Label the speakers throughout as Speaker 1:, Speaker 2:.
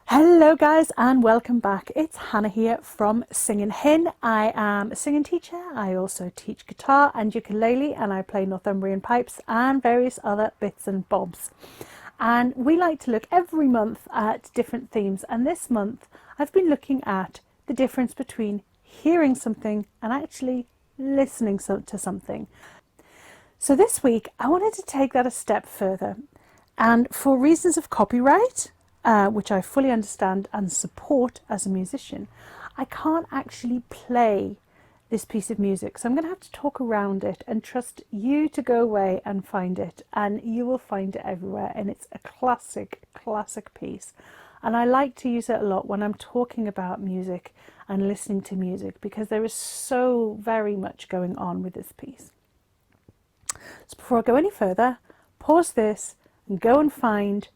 Speaker 1: Hello guys and welcome back. It's Hannah here from Singing Hin. I am a singing teacher. I also teach guitar and ukulele, and I play Northumbrian pipes and various other bits and bobs. And we like to look every month at different themes, and this month I've been looking at the difference between hearing something and actually listening to something. So this week I wanted to take that a step further, and for reasons of copyright, which I fully understand and support as a musician, I can't actually play this piece of music. So I'm going to have to talk around it and trust you to go away and find it. And you will find it everywhere. And it's a classic, classic piece. And I like to use it a lot when I'm talking about music and listening to music, because there is so very much going on with this piece. So before I go any further, pause this and go and find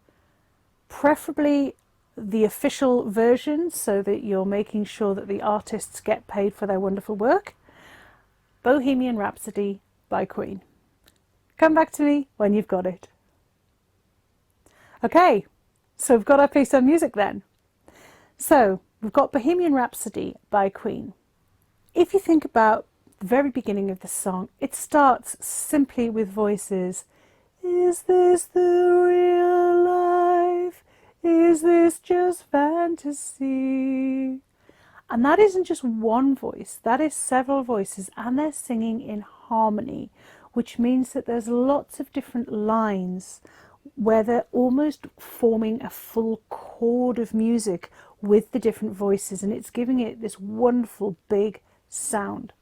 Speaker 1: preferably the official version, so that you're making sure that the artists get paid for their wonderful work. Bohemian Rhapsody by Queen. Come back to me when you've got it. Okay, so we've got our piece of music then. So we've got Bohemian Rhapsody by Queen. If you think about the very beginning of the song, it starts simply with voices. Is this the real life? Is this just fantasy? And that isn't just one voice, that is several voices, and they're singing in harmony, which means that there's lots of different lines where they're almost forming a full chord of music with the different voices, and it's giving it this wonderful big sound.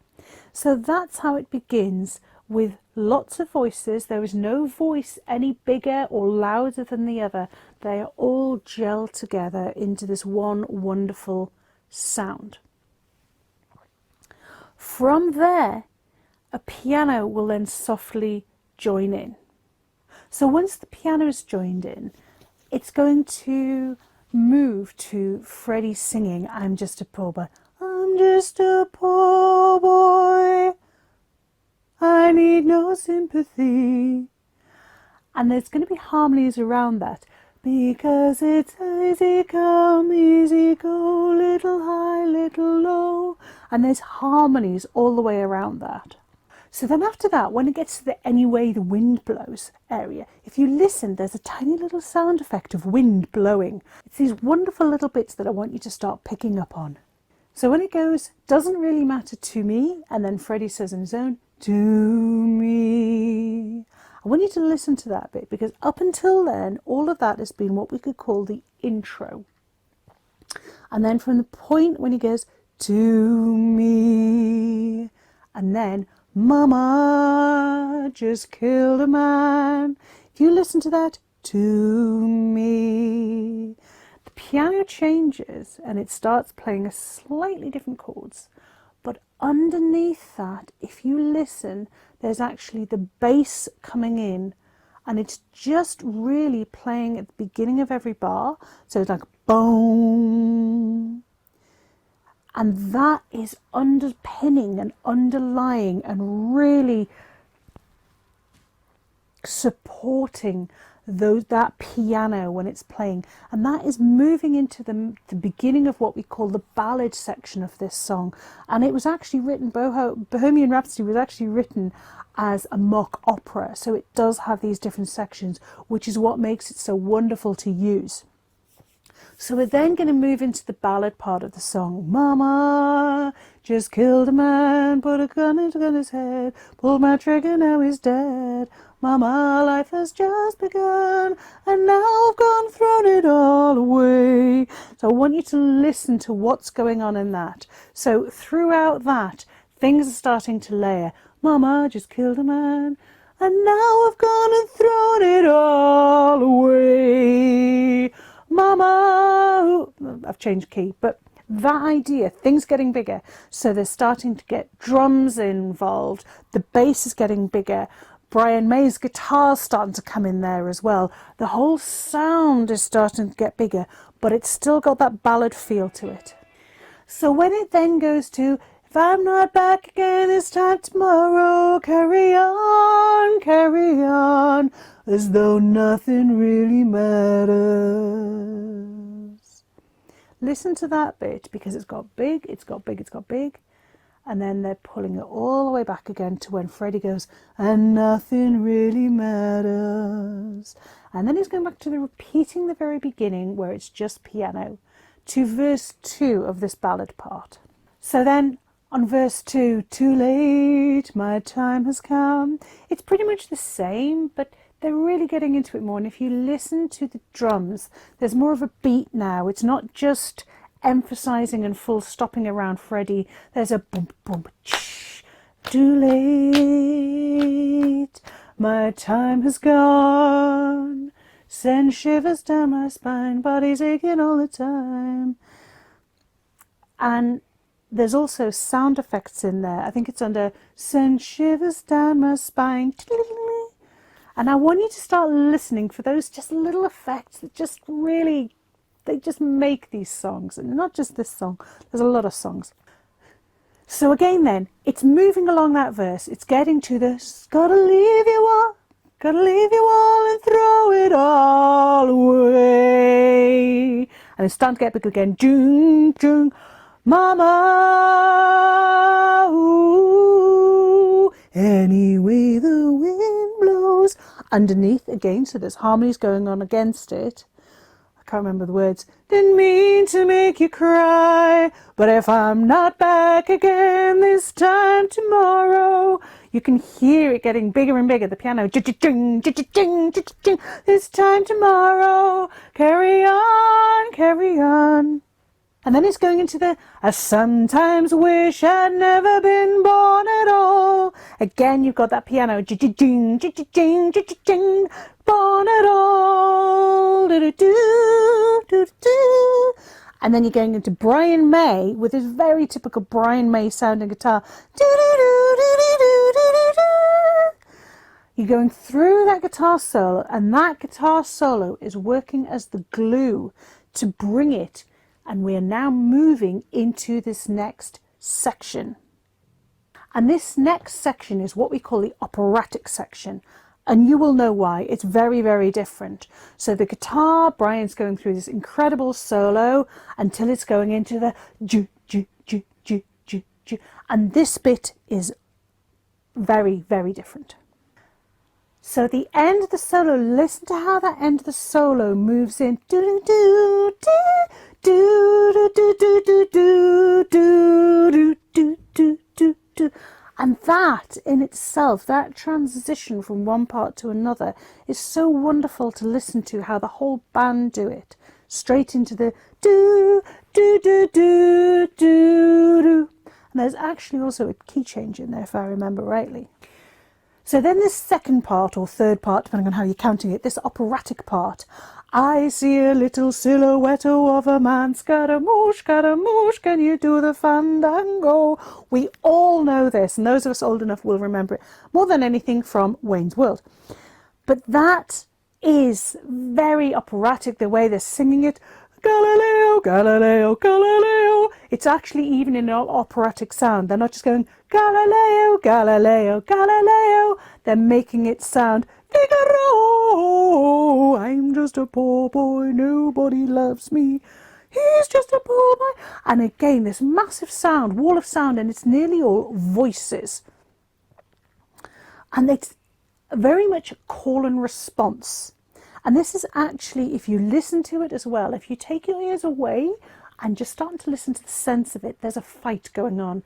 Speaker 1: So that's how it begins, with lots of voices. There is no voice any bigger or louder than the other. They are all gelled together into this one wonderful sound. From there, a piano will then softly join in. So once the piano is joined in, it's going to move to Freddie singing I'm Just a Poor Boy. I'm just a poor boy, I need no sympathy. And there's going to be harmonies around that, because it's easy come, easy go, little high, little low. And there's harmonies all the way around that. So then after that, when it gets to the Any Way the Wind Blows area, if you listen, there's a tiny little sound effect of wind blowing. It's these wonderful little bits that I want you to start picking up on. So when it goes, doesn't really matter to me, and then Freddie says in his own, to me. I want you to listen to that bit, because up until then, all of that has been what we could call the intro. And then from the point when he goes, to me, and then, Mama just killed a man. If you listen to that, to me, the piano changes and it starts playing a slightly different chords. But underneath that, if you listen, there's actually the bass coming in, and it's just really playing at the beginning of every bar. So it's like boom. And that is underpinning and underlying and really supporting that piano when it's playing. And that is moving into the beginning of what we call the ballad section of this song. And it was actually written, Bohemian Rhapsody was actually written as a mock opera. So it does have these different sections, which is what makes it so wonderful to use. So we're then going to move into the ballad part of the song. Mama just killed a man, put a gun into his head, pulled my trigger, now he's dead. Mama, life has just begun, and now I've gone thrown it all away. So I want you to listen to what's going on in that. So throughout that, things are starting to layer. Mama just killed a man, and now I've gone and thrown it all away. Mama, I've changed key, but that idea, things getting bigger. So they're starting to get drums involved. The bass is getting bigger. Brian May's guitar's starting to come in there as well. The whole sound is starting to get bigger, but it's still got that ballad feel to it. So when it then goes to, if I'm not back again this time tomorrow, carry on, as though nothing really matters. Listen to that bit, because it's got big, it's got big, it's got big. And then they're pulling it all the way back again to when Freddie goes, and nothing really matters. And then he's going back to repeating the very beginning where it's just piano, to verse 2 of this ballad part. So then on verse 2, too late, my time has come. It's pretty much the same, but they're really getting into it more. And if you listen to the drums, there's more of a beat now. It's not just emphasizing and full stopping around Freddie. There's a boom, boom, shh, too late, my time has gone, send shivers down my spine, body's aching all the time. And there's also sound effects in there. I think it's under send shivers down my spine. And I want you to start listening for those just little effects that just really, they just make these songs. And not just this song, there's a lot of songs. So again then, it's moving along that verse. It's getting to this, gotta leave you all and throw it all away. And it's starting to get big again. Jung, jung, mama, ooh, any way the wind blows. Underneath again, so there's harmonies going on against it. I can't remember the words. Didn't mean to make you cry, but if I'm not back again this time tomorrow. You can hear it getting bigger and bigger, the piano. This time tomorrow, carry on, carry on. And then it's going into the, I sometimes wish I'd never been born at all. Again, you've got that piano. Born at all. And then you're going into Brian May with his very typical Brian May sounding guitar. You're going through that guitar solo, and that guitar solo is working as the glue to bring it. And we are now moving into this next section. And this next section is what we call the operatic section. And you will know why. It's very, very different. So the guitar, Brian's going through this incredible solo until it's going into the ju, ju, ju, ju, ju, ju. And this bit is very, very different. So the end of the solo, listen to how that end of the solo moves in. Do, do, do, do. Do, do, do, do, do, do, do, do, do, do, do. And that in itself, that transition from one part to another, is so wonderful to listen to, how the whole band do it. Straight into the do, do, do, do, do, do. And there's actually also a key change in there, if I remember rightly. So then this second part, or third part, depending on how you're counting it, this operatic part. I see a little silhouette of a man, Scaramouche, can you do the fandango? We all know this, and those of us old enough will remember it more than anything from Wayne's World. But that is very operatic, the way they're singing it. Galileo, Galileo, Galileo. It's actually even in an operatic sound. They're not just going Galileo, Galileo, Galileo. They're making it sound Figaro, I'm just a poor boy, nobody loves me. He's just a poor boy. And again, this massive sound, wall of sound, and it's nearly all voices. And it's very much a call and response. And this is actually, if you listen to it as well, if you take your ears away and just start to listen to the sense of it, there's a fight going on.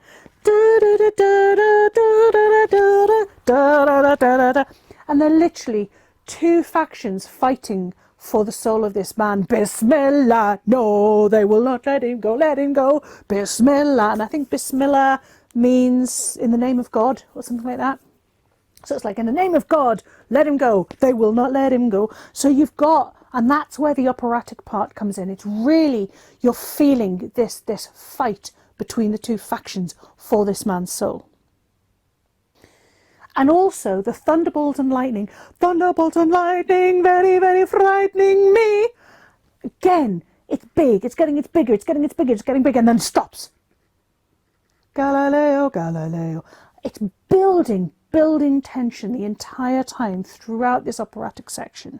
Speaker 1: And they're literally two factions fighting for the soul of this man. Bismillah, no, they will not let him go, let him go. Bismillah. And I think Bismillah means in the name of God or something like that. So it's like, in the name of God, let him go. They will not let him go. So you've got, and that's where the operatic part comes in. It's really, you're feeling this fight between the two factions for this man's soul. And also the thunderbolt and lightning. Thunderbolt and lightning, very, very frightening me. Again, it's big. It's getting bigger. It's getting bigger. It's getting bigger, and then stops. Galileo, Galileo. It's building tension the entire time throughout this operatic section.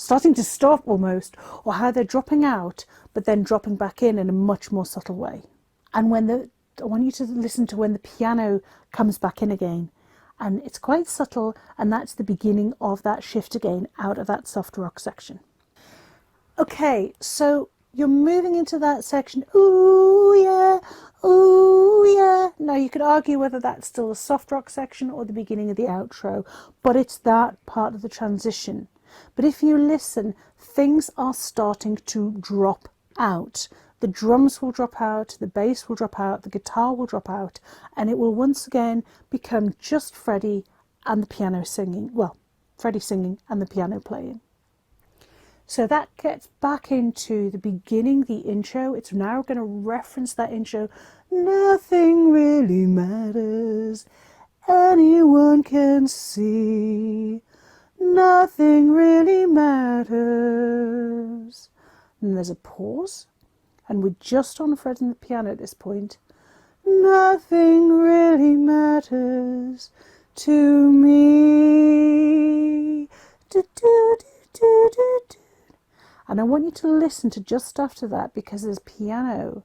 Speaker 1: starting to stop almost, or how they're dropping out, but then dropping back in a much more subtle way. And I want you to listen to when the piano comes back in again. And it's quite subtle, and that's the beginning of that shift again out of that soft rock section. Okay, so you're moving into that section. Ooh yeah, ooh yeah. Now you could argue whether that's still the soft rock section or the beginning of the outro, but it's that part of the transition. But if you listen, things are starting to drop out. The drums will drop out, the bass will drop out, the guitar will drop out, and it will once again become just Freddie and the piano singing. Well, Freddie singing and the piano playing. So that gets back into the beginning, the intro. It's now going to reference that intro. Nothing really matters. Anyone can see. Nothing really matters. And there's a pause. And we're just on Fred and the piano at this point. Nothing really matters to me. Do, do, do, do, do, do. And I want you to listen to just after that, because there's piano.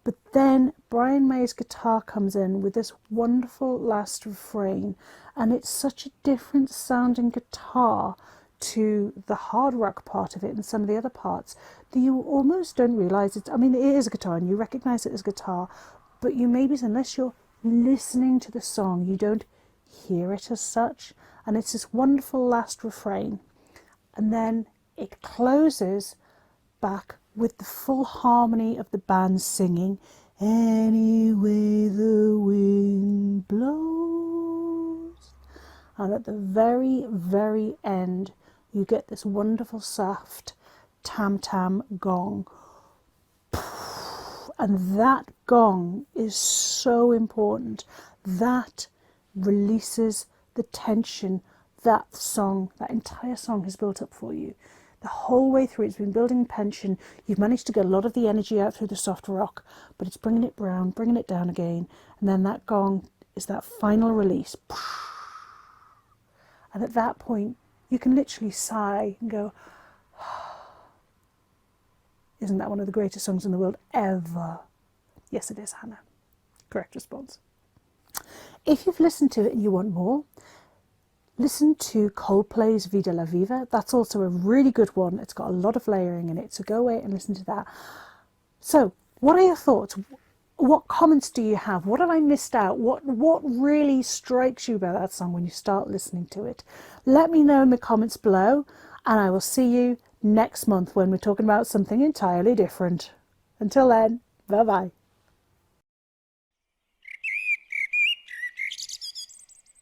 Speaker 1: But then Brian May's guitar comes in with this wonderful last refrain. And it's such a different sounding guitar to the hard rock part of it and some of the other parts that you almost don't realise it's, I mean, it is a guitar and you recognise it as guitar, but you maybe, unless you're listening to the song, you don't hear it as such. And it's this wonderful last refrain. And then it closes back with the full harmony of the band singing, any way the wind blows. And at the very, very end, you get this wonderful soft tam-tam gong. And that gong is so important. That releases the tension that song, that entire song has built up for you. The whole way through, it's been building tension. You've managed to get a lot of the energy out through the soft rock, but it's bringing it down, bringing it down again. And then that gong is that final release. And at that point, you can literally sigh and go, isn't that one of the greatest songs in the world ever? Yes, it is, Hannah. Correct response. If you've listened to it and you want more, listen to Coldplay's Vida La Viva. That's also a really good one. It's got a lot of layering in it, so go away and listen to that. So, what are your thoughts? What comments do you have? What have I missed out? What really strikes you about that song when you start listening to it? Let me know in the comments below, and I will see you next month when we're talking about something entirely different. Until then, bye-bye.